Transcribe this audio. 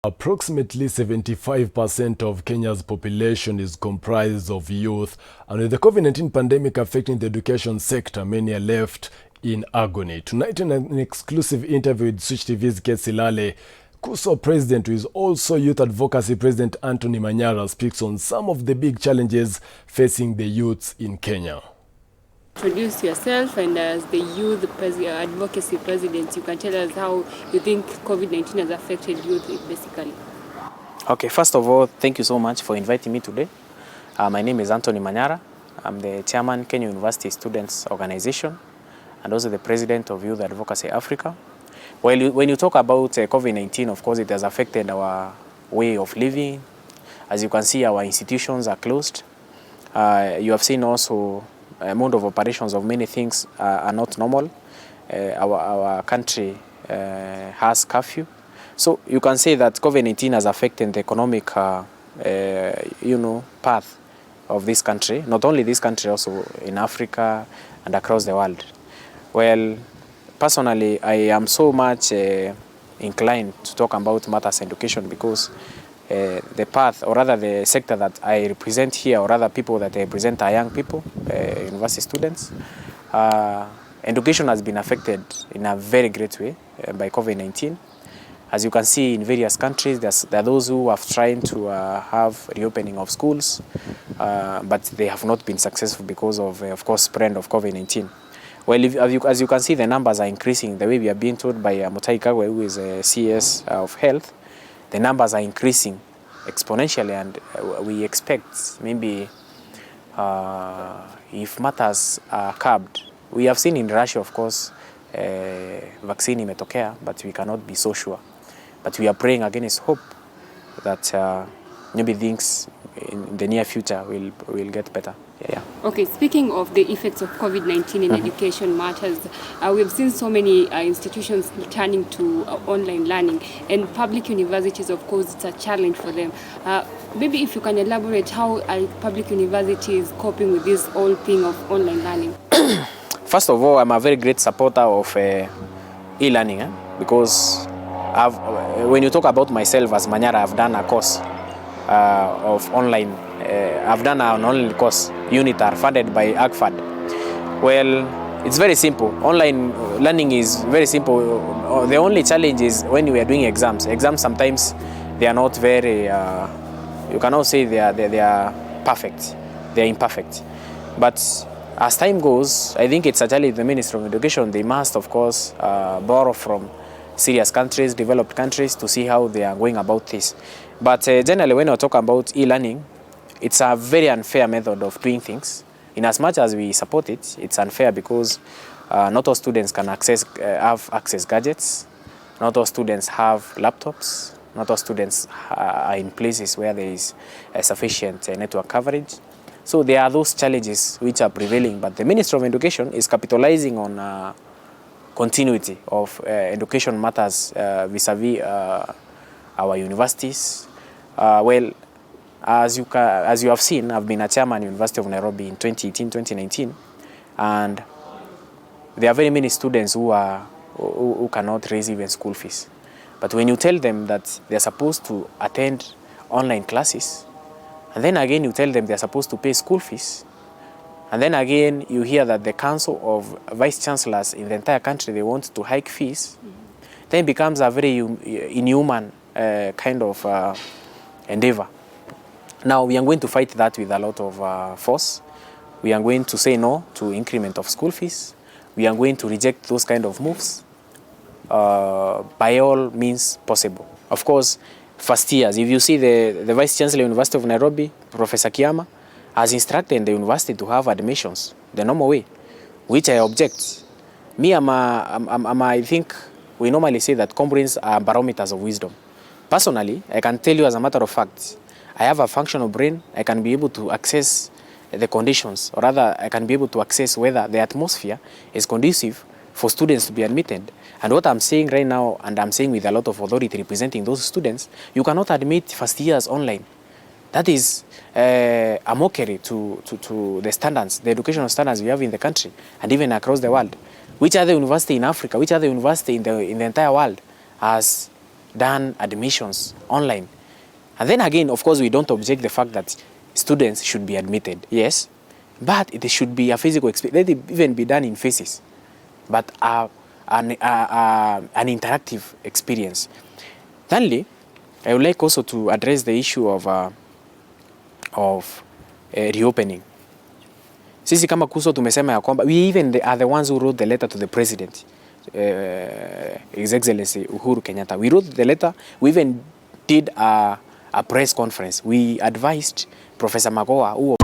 Approximately 75% of Kenya's population is comprised of youth, and with the COVID-19 pandemic affecting the education sector, many are left in agony. Tonight, in an exclusive interview with Switch TV's Kesilale, KUSO President, who is also Youth Advocacy President Anthony Manyara, speaks on some of the big challenges facing the youths in Kenya. Introduce yourself, and as the Youth Advocacy President, you can tell us how you think COVID-19 has affected youth basically. Okay, first of all, thank you so much for inviting me today. My name is Anthony Manyara. I'm the Chairman, Kenya University Students Organization, and also the President of Youth Advocacy Africa. Well, when you talk about COVID-19, of course, it has affected our way of living. As you can see, our institutions are closed. You have seen also mode of operations of many things are not normal. Our country has curfew. So you can say that COVID-19 has affected the economic path of this country, not only this country, also in Africa and across the world. Well, personally, I am so much inclined to talk about matters education because the path, or rather the sector that I represent here, or rather people that I represent are young people, university students. Education has been affected in a very great way by COVID-19. As you can see in various countries, there are those who have tried to have reopening of schools, but they have not been successful because of course, spread of COVID-19. Well, as you can see, the numbers are increasing. The way we are being told by Mutai Kagwe, who is a CS of health, the numbers are increasing exponentially, and we expect maybe if matters are curbed. We have seen in Russia, of course, vaccine imetokea, but we cannot be so sure. But we are praying against hope that maybe things in the near future will get better. Yeah. Okay, speaking of the effects of COVID-19 in education matters, we've seen so many institutions turning to online learning, and public universities, of course, it's a challenge for them. Maybe if you can elaborate how are public universities coping with this whole thing of online learning? First of all, I'm a very great supporter of e-learning because when you talk about myself as Manyara, I've done a course of online. I've done an online course, UNITAR, funded by AGFAD. Well, it's very simple. Online learning is very simple. The only challenge is when we are doing exams. Exams sometimes they are not very. You cannot say they are perfect. They are imperfect. But as time goes, I think it's a challenge. The Ministry of Education, they must, of course, borrow from serious countries, developed countries, to see how they are going about this. But generally, when we talk about e-learning, it's a very unfair method of doing things. In as much as we support it, it's unfair because not all students can have access gadgets. Not all students have laptops. Not all students are in places where there is sufficient network coverage. So there are those challenges which are prevailing. But the Ministry of Education is capitalizing on continuity of education matters vis-a-vis our universities. Well, as you have seen, I've been a chairman University of Nairobi in 2018, 2019, and there are very many students who cannot raise even school fees. But when you tell them that they're supposed to attend online classes, and then again you tell them they're supposed to pay school fees, and then again you hear that the Council of Vice Chancellors in the entire country, they want to hike fees, then it becomes a very inhuman kind of endeavor. Now, we are going to fight that with a lot of force. We are going to say no to increment of school fees. We are going to reject those kind of moves by all means possible. Of course, first years, if you see the Vice Chancellor of the University of Nairobi, Professor Kiama, has instructed the university to have admissions the normal way, which I object. Me, I think we normally say that combrains are barometers of wisdom. Personally, I can tell you as a matter of fact, I have a functional brain. I can be able to access the conditions, or rather, I can be able to access whether the atmosphere is conducive for students to be admitted. And what I'm saying right now, and I'm saying with a lot of authority representing those students, you cannot admit first years online. That is a mockery to the standards, the educational standards we have in the country and even across the world. Which other university in Africa, which other university in the entire world has done admissions online. And then again, of course, we don't object the fact that students should be admitted, yes, but it should be a physical experience. Let it even be done in phases, but an interactive experience. Thirdly, I would like also to address the issue of reopening. Sisi kama KUSO tumesema ya kwamba we even are the ones who wrote the letter to the president, His Excellency Uhuru Kenyatta. We wrote the letter. We even did a press conference. We advised Professor Magoha, who